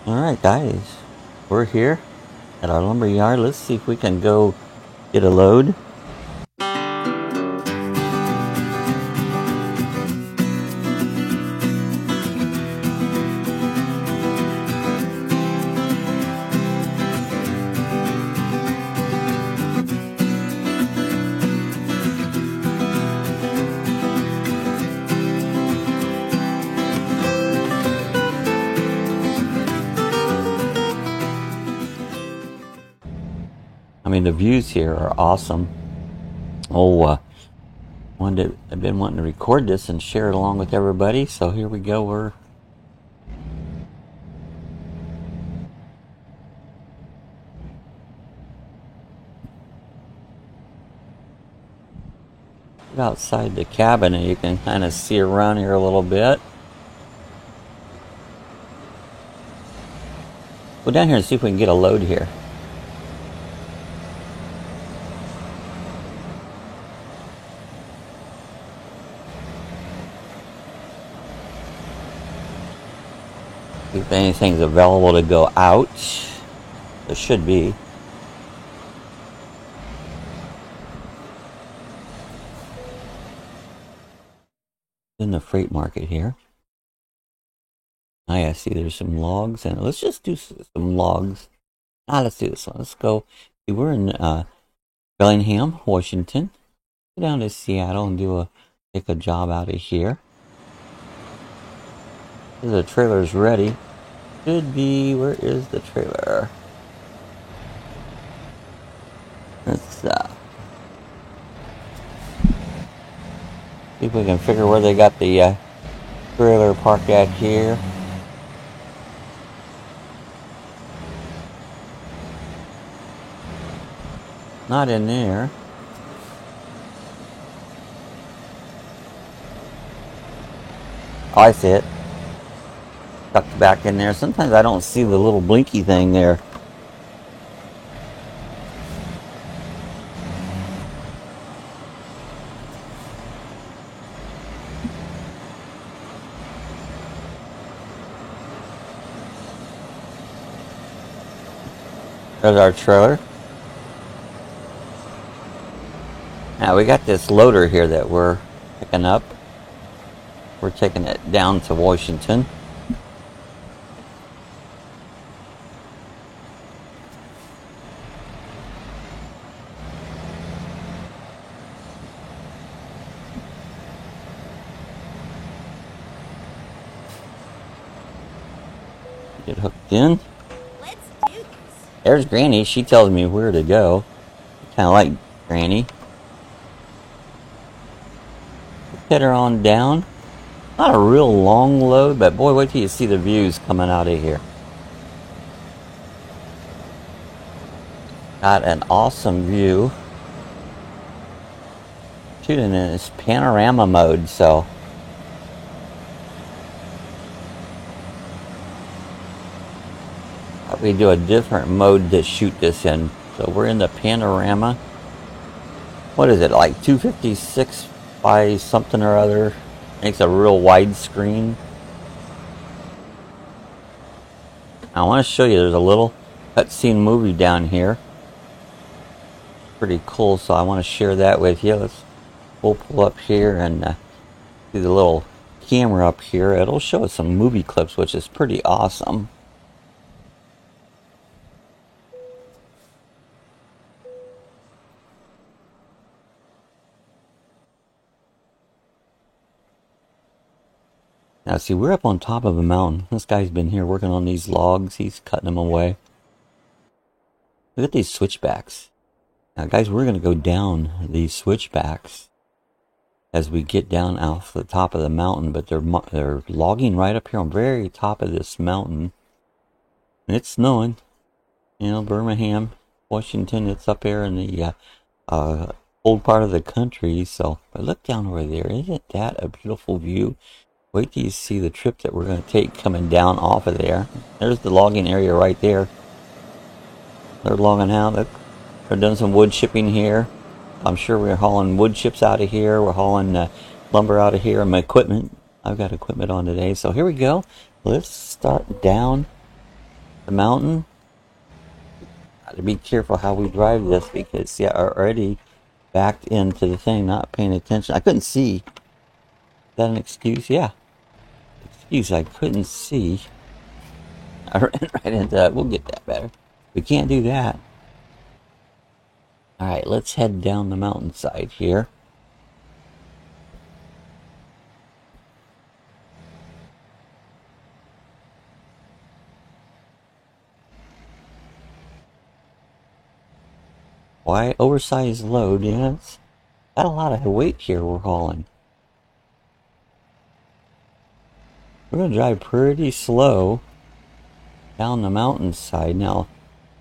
Alright guys, we're here at our lumber yard. Let's see if we can go get a load. I mean, the views here are awesome. I've been wanting to record this and share it along with everybody, so here we go. We're outside the cabin and you can kind of see around here a little bit. Go down here and see if we can get a load here. If anything's available to go out, there should be. In the freight market here. I see there's some logs, and let's just do some logs. Let's do this one. Let's go. We're in Bellingham, Washington. Go down to Seattle and take a job out of here. The trailer's ready. Should be. Where is the trailer? Let's see if we can figure where they got the trailer parked at here. Not in there. Oh, I see it. Tucked back in there. Sometimes I don't see the little blinky thing there. There's our trailer. Now we got this loader here that we're picking up. We're taking it down to Washington. Get hooked in. Let's do this. There's Granny. She tells me where to go. Kind of like Granny. Head her on down. Not a real long load, but boy, wait till you see the views coming out of here. Got an awesome view. Shooting in this panorama mode, so we do a different mode to shoot this in. So we're in the panorama. What is it, like 256 by something or other? Makes a real wide screen. I want to show you, there's a little cutscene movie down here. Pretty cool, so I want to share that with you. We'll pull up here and see the little camera up here. It'll show us some movie clips, which is pretty awesome. Now see, we're up on top of a mountain. This guy's been here working on these logs. He's cutting them away. Look at these switchbacks. Now guys, we're going to go down these switchbacks as we get down off the top of the mountain, but they're logging right up here on the very top of this mountain. And it's snowing. You know, Birmingham, Washington, it's up there in the old part of the country. So, but look down over there. Isn't that a beautiful view? Wait till you see the trip that we're going to take coming down off of there. There's the logging area right there. They're logging out. They're doing some wood chipping here. I'm sure we're hauling wood chips out of here. We're hauling lumber out of here. And my equipment. I've got equipment on today. So here we go. Let's start down the mountain. Got to be careful how we drive this because, yeah, I already backed into the thing, not paying attention. I couldn't see. Is that an excuse? Yeah. Excuse, I couldn't see. I ran right into that. We'll get that better. We can't do that. Alright, let's head down the mountainside here. Why oversized load? Yeah, it's got a lot of weight here we're hauling. We're going to drive pretty slow down the mountainside. Now,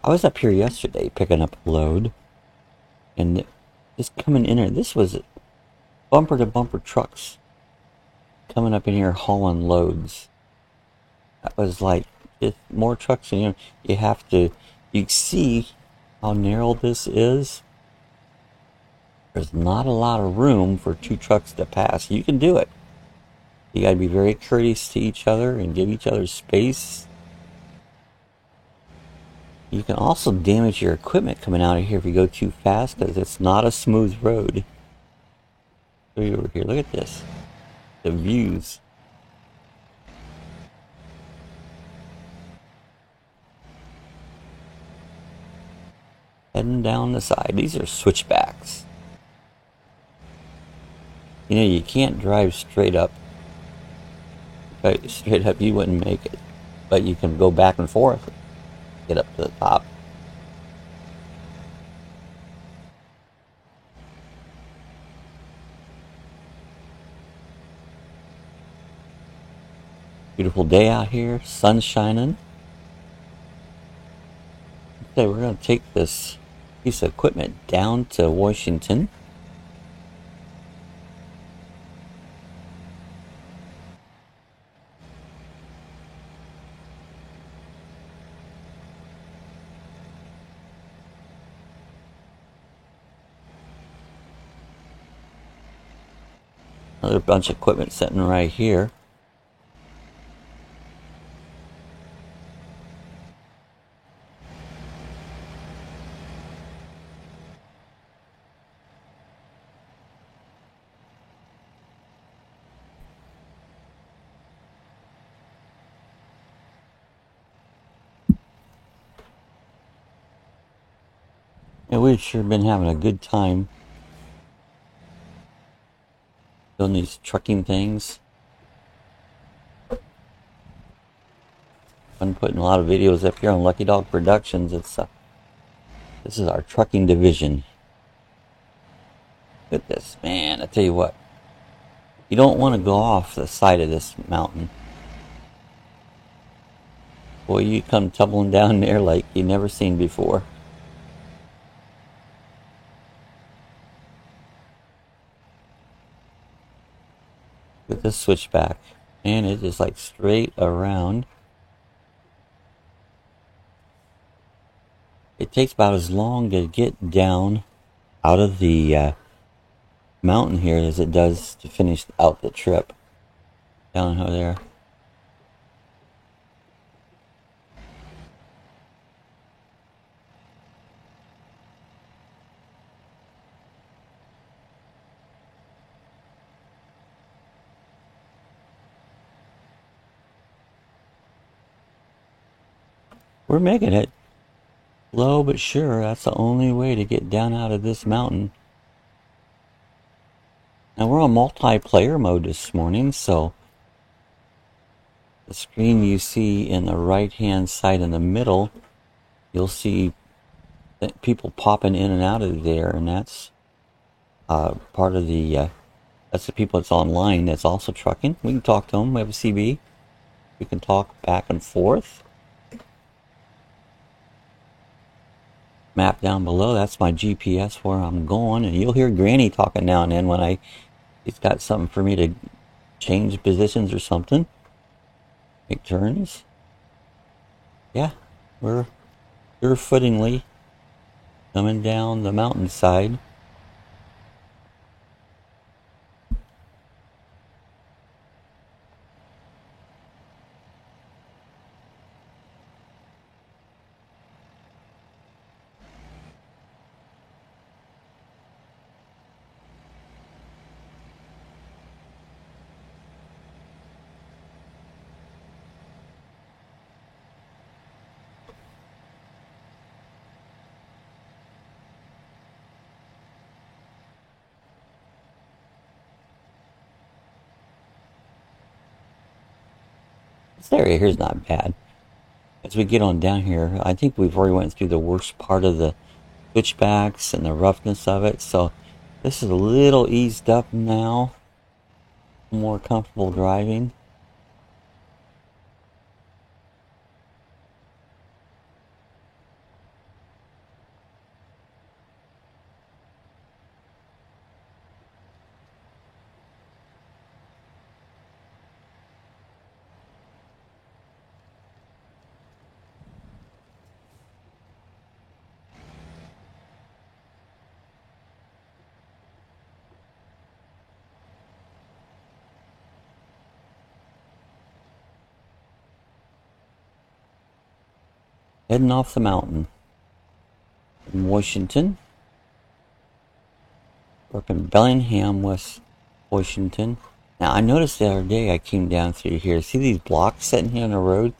I was up here yesterday picking up a load. And just coming in here, this was bumper to bumper trucks coming up in here hauling loads. That was like just more trucks, and you have to, you see how narrow this is. There's not a lot of room for two trucks to pass. You can do it. You gotta be very courteous to each other and give each other space. You can also damage your equipment coming out of here if you go too fast because it's not a smooth road. Show you over here. Look at this. The views. Heading down the side. These are switchbacks. You know, you can't drive straight up. Straight up, you wouldn't make it. But you can go back and forth. Get up to the top. Beautiful day out here. Sun shining. Okay, we're going to take this piece of equipment down to Washington. Another bunch of equipment sitting right here. Yeah, we've sure been having a good time doing these trucking things. I'm putting a lot of videos up here on Lucky Dog Productions. This is our trucking division. Look at this, man. I tell you what, you don't want to go off the side of this mountain. Boy, you come tumbling down there like you never seen before. With this switchback, and it is like straight around. It takes about as long to get down out of the mountain here as it does to finish out the trip down over there. We're making it. Slow but sure, that's the only way to get down out of this mountain. Now we're on multiplayer mode this morning, so the screen you see in the right hand side in the middle, you'll see people popping in and out of there, and that's part of the that's the people that's online that's also trucking. We can talk to them. We have a CB. We can talk back and forth. Map down below, that's my GPS where I'm going, and you'll hear Granny talking now and then when he's got something for me to change positions or something. Make turns. Yeah, we're sure-footingly coming down the mountainside. This area here is not bad. As we get on down here, I think we've already went through the worst part of the switchbacks and the roughness of it. So this is a little eased up now. More comfortable driving. Heading off the mountain in Washington. We're up in Bellingham, West Washington. Now, I noticed the other day I came down through here. See these blocks sitting here on the road?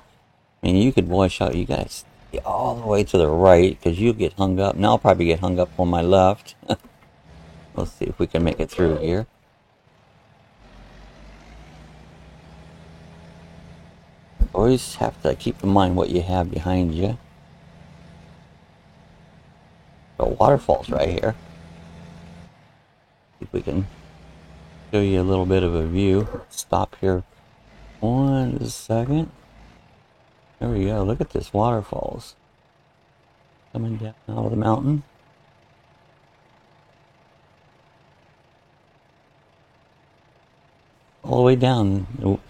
I mean, you could watch out. You guys get all the way to the right because you'll get hung up. Now I'll probably get hung up on my left. Let's see if we can make it through here. Always have to keep in mind what you have behind you. The waterfall's right here. See if we can show you a little bit of a view. Stop here 1 second. There we go. Look at this waterfalls coming down out of the mountain. All the way down.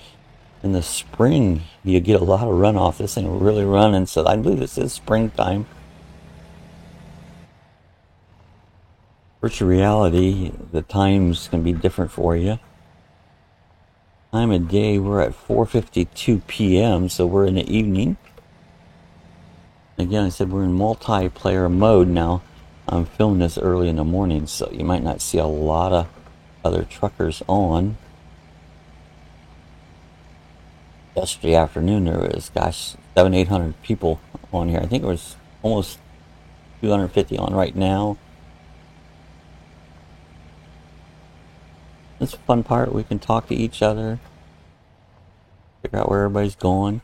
In the spring, you get a lot of runoff. This thing really running, so I believe this is springtime. Virtual reality, the times can be different for you. Time of day, we're at 4:52 p.m., so we're in the evening. Again, I said we're in multiplayer mode now. I'm filming this early in the morning, so you might not see a lot of other truckers on. Yesterday afternoon, there was, gosh, 700-800 people on here. I think it was almost 250 on right now. This is the fun part. We can talk to each other, figure out where everybody's going.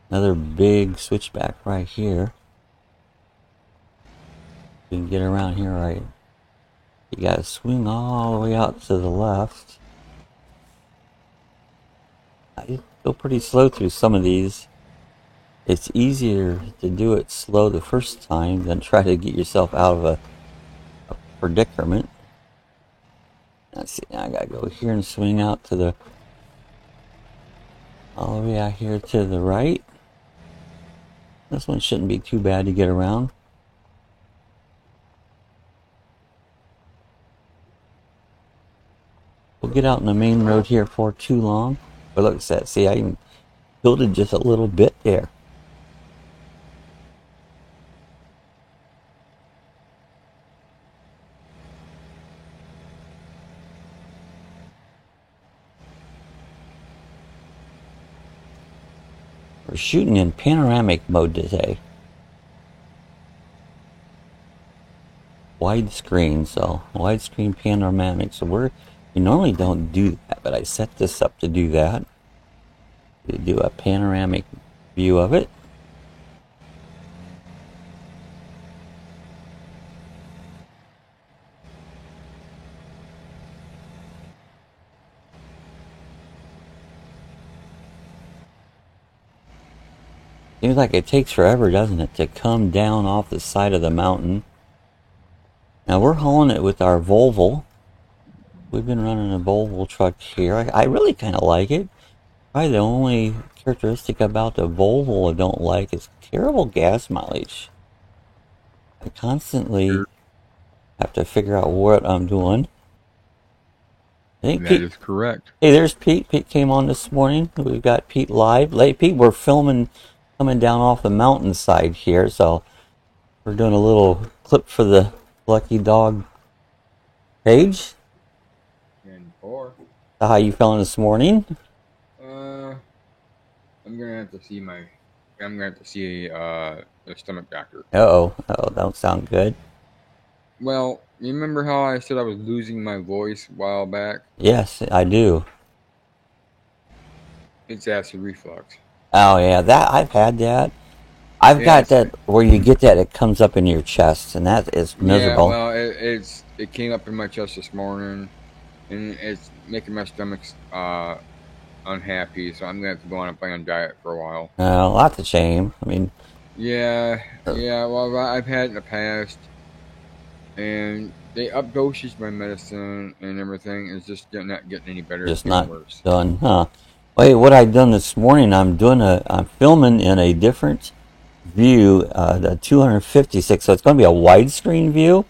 Another big switchback right here. We can get around here right. You gotta swing all the way out to the left. I go pretty slow through some of these. It's easier to do it slow the first time than try to get yourself out of a predicament. Let's see, now I gotta go here and swing out to the, all the way out here to the right. This one shouldn't be too bad to get around. We'll get out on the main road here for too long. But look at that. See, I even tilted just a little bit there. We're shooting in panoramic mode today. Widescreen, so widescreen panoramic. So we normally don't do that, but I set this up to do that. To do a panoramic view of it. Seems like it takes forever, doesn't it, to come down off the side of the mountain. Now we're hauling it with our Volvo. We've been running a Volvo truck here. I really kind of like it. Probably the only characteristic about the Volvo I don't like is terrible gas mileage. I constantly have to figure out what I'm doing. I think That Pete, is correct. hey, there's Pete. Pete came on this morning. We've got Pete live. Late Pete, we're filming coming down off the mountainside here, so we're doing a little clip for the Lucky Dog page. And or How you feeling this morning? I'm gonna have to see my. I'm gonna have to see a stomach doctor. Uh-oh, don't sound good. Well, You remember how I said I was losing my voice a while back? Yes, I do. It's acid reflux. Oh yeah, that I've had that. I've got Yes. that where you get that it comes up in your chest, and that is Yeah. miserable. Well, it came up in my chest this morning, and it's making my stomach unhappy. So I'm gonna have to go on a plan diet for a while. That's a shame. I mean, Yeah. uh, Yeah. Well, I've had it in the past, and they up dosage my medicine and everything. It's just not getting any better. It's just getting not worse. done, huh? Wait, what I done this morning? I'm filming in a different view, the 256. So it's going to be a widescreen view.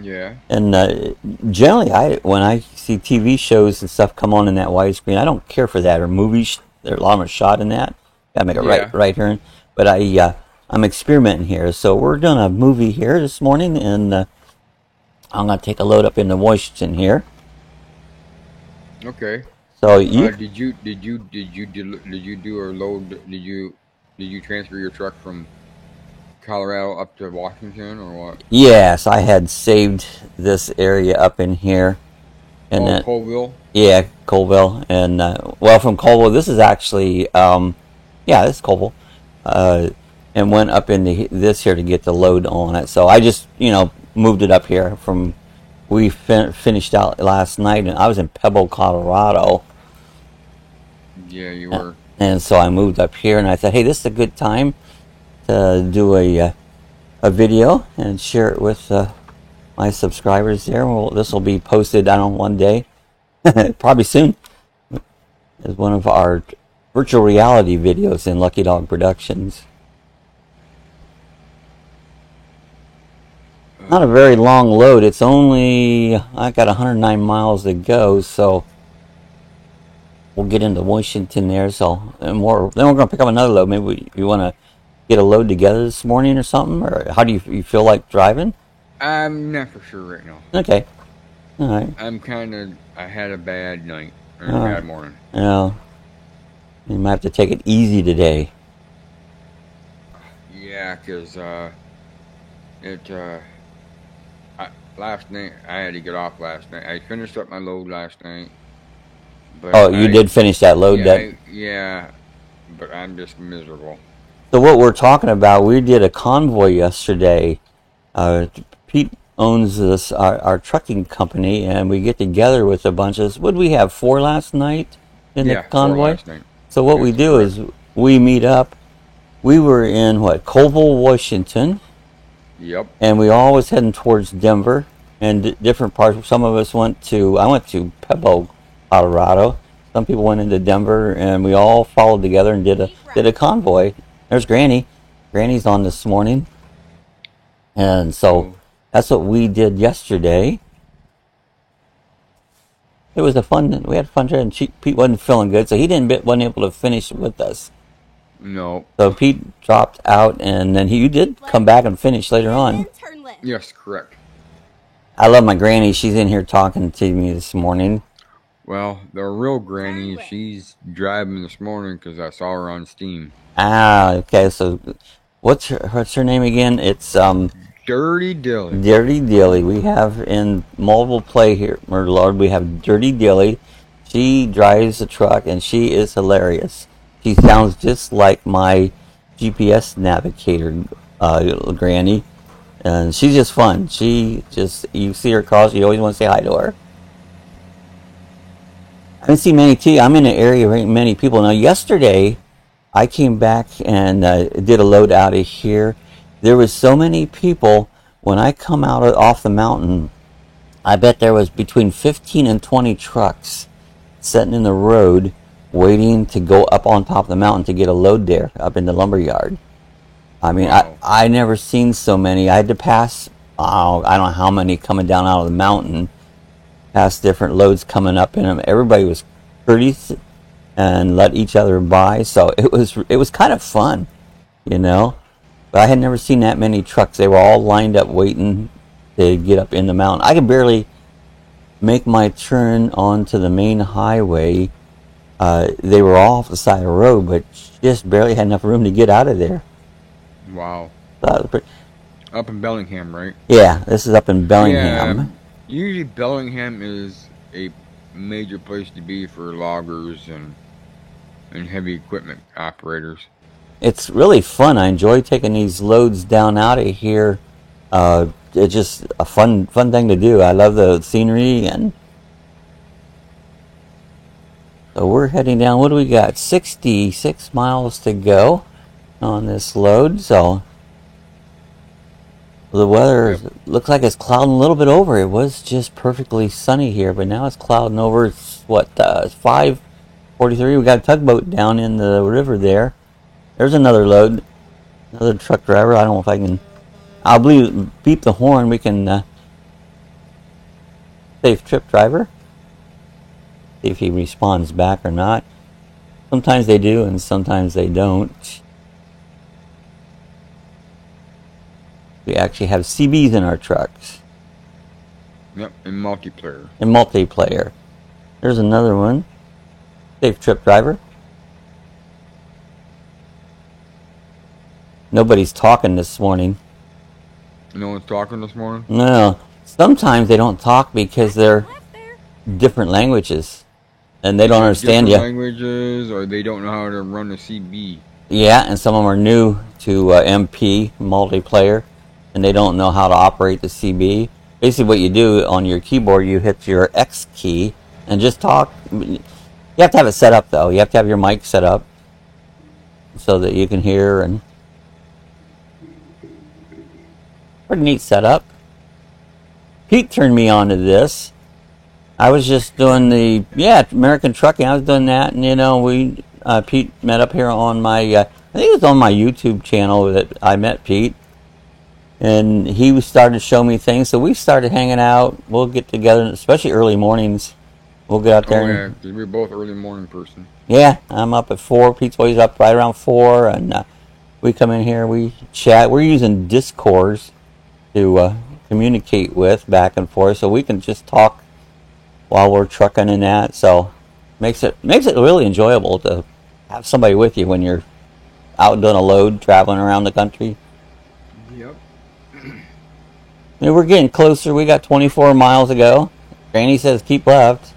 Yeah. And generally, when I see TV shows and stuff come on in that widescreen, I don't care for that. Or movies, there's a lot of shot in that. Got to make it Yeah. right here. But I'm experimenting here. So we're doing a movie here this morning, and I'm gonna take a load up into Washington here. Okay. So you, Did you do a load? Did you transfer your truck from Colorado up to Washington or what? yes, I had saved this area up in here, and Oh, then Colville. yeah, Colville, and well, from Colville, this is actually yeah, this is Colville, uh, and went up into this here to get the load on it. So I just moved it up here from we finished out last night, and I was in Pebble, Colorado, Yeah, you were. and so I moved up here, and I thought, hey, this is a good time to do a video and share it with my subscribers there. Well, this will be posted, I don't know, one day, probably soon, as one of our virtual reality videos in Lucky Dog Productions. Not a very long load. It's only, I got 109 miles to go, so we'll get into Washington there. So, and more. Then we're going to pick up another load. Maybe you want to get a load together this morning or something, or how do you feel like driving? I'm not for sure right now. Okay, all right. I had a bad night or a All right. bad morning. You might have to take it easy today. Yeah, 'cause last night I had to get off last night. I finished up my load last night, but Oh, you did finish that load. yeah, but I'm just miserable. So what we're talking about, we did a convoy yesterday. Pete owns this our trucking company, and we get together with a bunch of. What did we have, 4 last night in the Yeah, 4 convoy? last night. So what we That's do correct. is we meet up. We were in Colville, Washington, Yep. and we all was heading towards Denver and different parts. Some of us I went to Pebble, Colorado. Some people went into Denver, and we all followed together and did a convoy. There's Granny. Granny's on this morning, and so Oh, that's what we did yesterday. It was we had fun there, and Pete wasn't feeling good, so wasn't able to finish with us. no. So Pete dropped out, and then you did come back and finish later on. Yes, correct. I love my Granny. She's in here talking to me this morning. Well, the real Granny, she's driving this morning because I saw her on Steam. Ah, okay. So, what's her name again? It's Dirty Dilly. Dirty Dilly. We have in multiple play here, my lord. We have Dirty Dilly. She drives the truck, and she is hilarious. She sounds just like my GPS navigator, Granny, and she's just fun. You see her across, you always want to say hi to her. I haven't seen many too. I'm in an area where many people. Now, yesterday, I came back and did a load out of here. There was so many people when I come off the mountain. I bet there was between 15 and 20 trucks sitting in the road waiting to go up on top of the mountain to get a load there up in the lumber yard. I mean, Wow. I never seen so many. I had to pass, I don't know how many coming down out of the mountain, past different loads coming up in them. Everybody was courteous and let each other by, so it was kind of fun, you know. But I had never seen that many trucks. They were all lined up waiting to get up in the mountain. I could barely make my turn onto the main highway. They were all off the side of the road, but just barely had enough room to get out of there. Wow. Up in Bellingham, right? Yeah, this is up in Yeah. Bellingham. Usually Bellingham is a major place to be for loggers and heavy equipment operators. It's really fun. I enjoy taking these loads down out of here. It's just a fun thing to do. I love the scenery, and so we're heading down. What do we got? 66 miles to go on this load. So the weather Yep. looks like it's clouding a little bit over. It was just perfectly sunny here, but now it's clouding over. It's what, 5:43. We got a tugboat down in the river there. There's another load. Another truck driver. I don't know if I can. I'll beep the horn. We can safe trip, driver. See if he responds back or not. Sometimes they do, and sometimes they don't. We actually have CBs in our trucks. Yep, in multiplayer. In multiplayer. There's another one. Safe trip, driver. Nobody's talking this morning. No one's talking this morning? No. Sometimes they don't talk because they're different languages. And they don't understand you. Different languages, or they don't know how to run a CB. Yeah, and some of them are new to MP, multiplayer, and they don't know how to operate the CB. Basically what you do on your keyboard, you hit your X key and just talk. You have to have it set up, though. You have to have your mic set up so that you can hear. And pretty neat setup. Pete turned me on to this. I was just doing the American Trucking. I was doing that, and Pete met up here on my I think it was on my YouTube channel that I met Pete, and he started to show me things. So we started hanging out. We'll get together, especially early mornings. We'll get out there. Oh yeah, 'cause we're both early morning person. Yeah, I'm up at 4. Pete's always up right around 4, and we come in here. We chat. We're using Discords to communicate with back and forth, so we can just talk while we're trucking and that. So makes it really enjoyable to have somebody with you when you're out doing a load, traveling around the country. Yep. We're getting closer. We got 24 miles to go. Granny says keep left.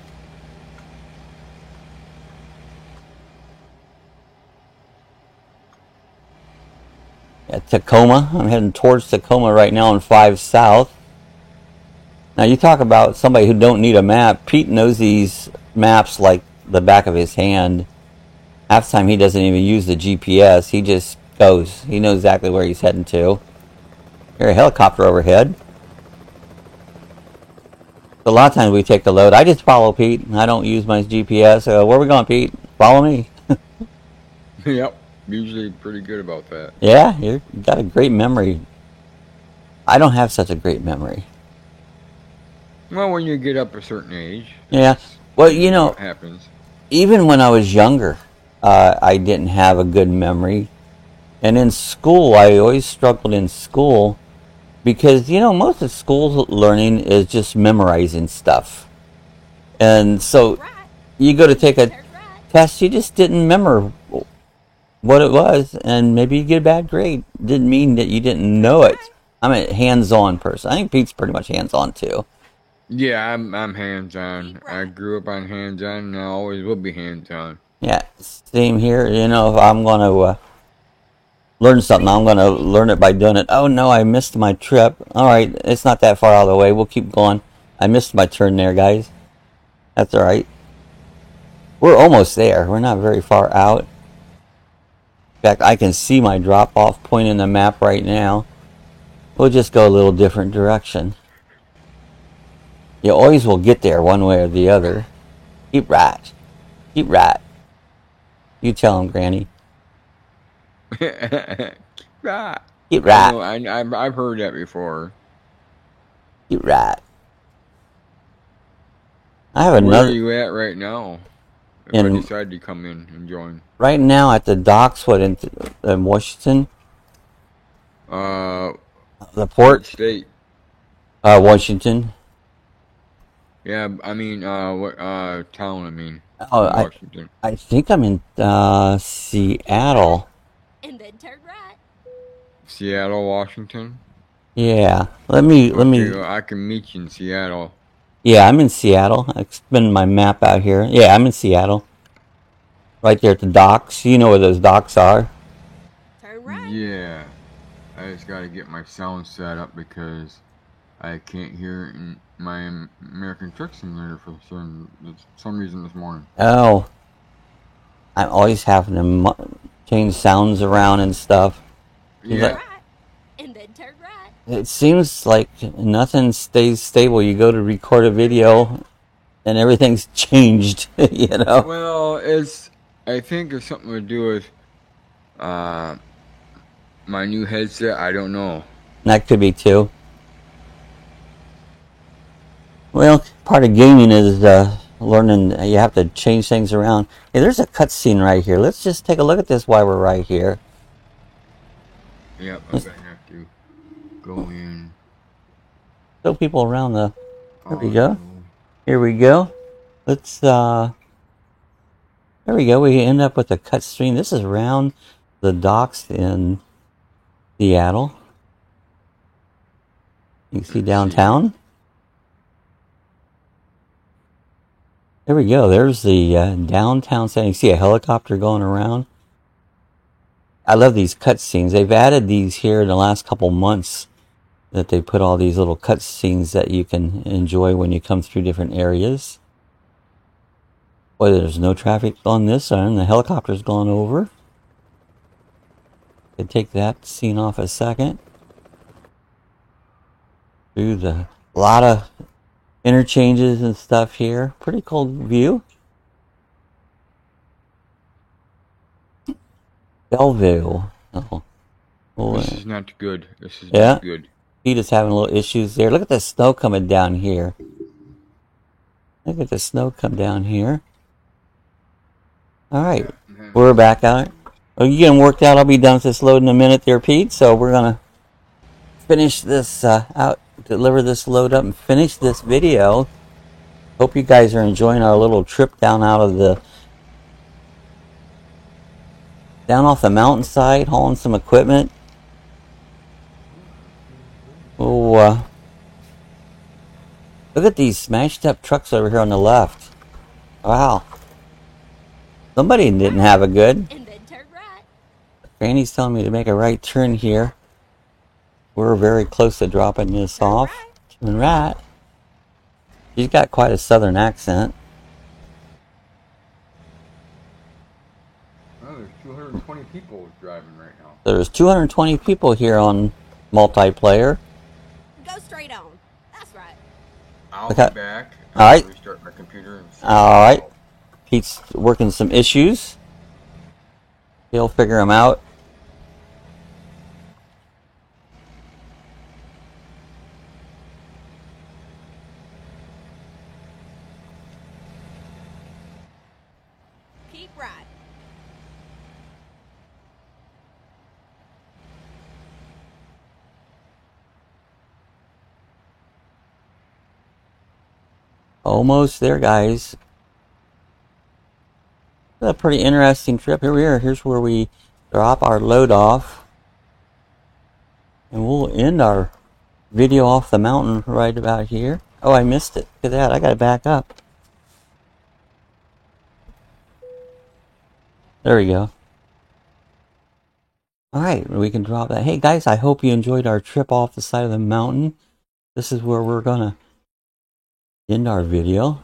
At Tacoma. I'm heading towards Tacoma right now on 5 South. Now you talk about somebody who don't need a map. Pete knows these maps like the back of his hand. Half the time he doesn't even use the GPS. He just goes. He knows exactly where he's heading to. Here's a helicopter overhead. A lot of times we take the load. I just follow Pete. I don't use my GPS. Where are we going, Pete? Follow me. Yep. Usually pretty good about that. Yeah, you got a great memory. I don't have such a great memory. Well, when you get up a certain age. Yeah. Well, What happens. even when I was younger, I didn't have a good memory. And in school, I always struggled in school because, most of school learning is just memorizing stuff. And so you go to take a test, you just didn't remember what it was, and maybe you get a bad grade. Didn't mean that you didn't know it. I'm a hands-on person. I think Pete's pretty much hands-on too. Yeah, I'm hands-on. I grew up on hands-on, and I always will be hands-on. Yeah, same here. If I'm going to learn something, I'm going to learn it by doing it. Oh, no, I missed my trip. All right, it's not that far out of the way. We'll keep going. I missed my turn there, guys. That's all right. We're almost there. We're not very far out. In fact, I can see my drop-off point in the map right now. We'll just go a little different direction. You always will get there one way or the other. Keep right. Keep right. You tell him, Granny. Right. Keep right. I've heard that before. Keep right. I have Where another. are you at right now? If I decide to come in and join. Right now at the docks, in Washington? The port? state. Washington. Yeah, I mean, what town? I mean, Washington. I think I'm in Seattle. And then turn right. Seattle, Washington. Yeah. Let me. Well, I can meet you in Seattle. Yeah, I'm in Seattle. I spin my map out here. Yeah, I'm in Seattle. Right there at the docks. You know where those docks are. Turn right. Yeah. I just gotta get my sound set up because I can't hear it in my American Truck Simulator for some reason this morning. Oh. I'm always having to change sounds around and stuff. Yeah. Turn right. And then turn right. It seems like nothing stays stable. You go to record a video and everything's changed, you know? Well, I think it's something to do with my new headset. I don't know. That could be too. Well, part of gaming is learning. You have to change things around. Hey, there's a cutscene right here. Let's just take a look at this while we're right here. Yep, I'm gonna have to go in. Show people around the... There we go. Here we go. Let's, there we go. We end up with a cutscene. This is around the docks in Seattle. You can see downtown. There we go. There's the downtown setting. You see a helicopter going around. I love these cutscenes. They've added these here in the last couple months. That they put all these little cutscenes that you can enjoy when you come through different areas. Boy, there's no traffic on this end. The helicopter's gone over. Could take that scene off a second. Through the lot of interchanges and stuff here. Pretty cool view. Bellevue. Oh. This is not good. This is Yeah. not good. Pete is having a little issues there. Look at the snow coming down here. Look at the snow come down here. All right. We're back out. Oh, you getting worked out? I'll be done with this load in a minute there, Pete. So we're going to finish this out, deliver this load up and finish this video. Hope you guys are enjoying our little trip down out of the... down off the mountainside, hauling some equipment. Oh, look at these smashed up trucks over here on the left. Wow. Somebody didn't have a good. And then turn right. Granny's telling me to make a right turn here. We're very close to dropping this Turn off. right. Turn right. She's got quite a southern accent. Oh, there's 220 people driving right now. There's 220 people here on multiplayer. Go straight on. That's right. I'll Okay. be back. All right. Restart my computer. And All right. Pete's working some issues. He'll figure them out. Keep right. Almost there, guys. A pretty interesting trip. Here we are. Here's where we drop our load off. And we'll end our video off the mountain right about here. Oh, I missed it. Look at that. I got to back up. There we go. Alright, we can drop that. Hey guys, I hope you enjoyed our trip off the side of the mountain. This is where we're gonna end our video.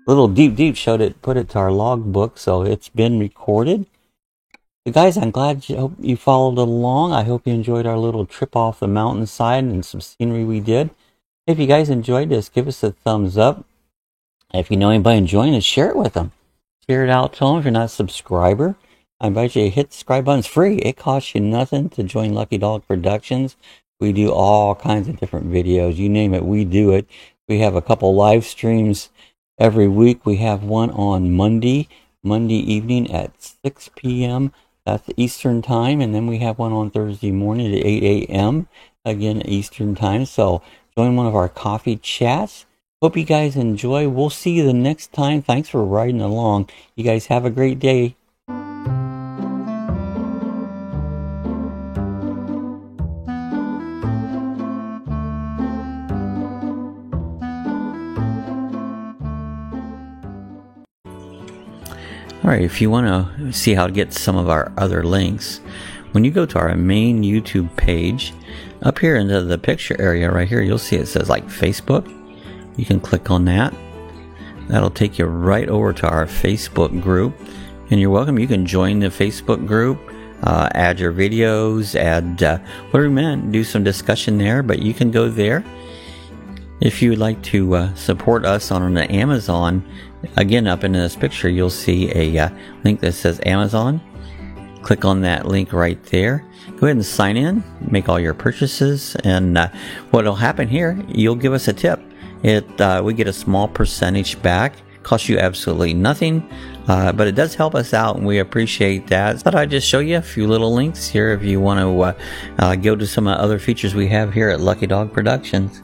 Little Deep showed it, put it to our logbook, so it's been recorded. So guys, I'm glad hope you followed along. I hope you enjoyed our little trip off the mountainside and some scenery we did. If you guys enjoyed this, give us a thumbs up. If you know anybody enjoying it, share it with them. Share it out to them if you're not a subscriber. I invite you to hit the subscribe button. It's free. It costs you nothing to join Lucky Dog Productions. We do all kinds of different videos. You name it, we do it. We have a couple live streams every week. We have one on Monday evening at 6 p.m. That's Eastern time. And then we have one on Thursday morning at 8 a.m. Again, Eastern time. So join one of our coffee chats. Hope you guys enjoy. We'll see you the next time. Thanks for riding along. You guys have a great day. Alright, if you want to see how to get some of our other links, when you go to our main YouTube page, up here into the picture area right here, you'll see it says like Facebook. You can click on that. That'll take you right over to our Facebook group. And you're welcome. You can join the Facebook group, add your videos, add whatever you want, do some discussion there, but you can go there. If you would like to support us on the Amazon, again, up in this picture, you'll see a link that says Amazon. Click on that link right there. Go ahead and sign in, make all your purchases, and what will happen here, you'll give us a tip. We get a small percentage back. Costs you absolutely nothing, but it does help us out, and we appreciate that. Thought I'd just show you a few little links here if you want to go to some other features we have here at Lucky Dog Productions.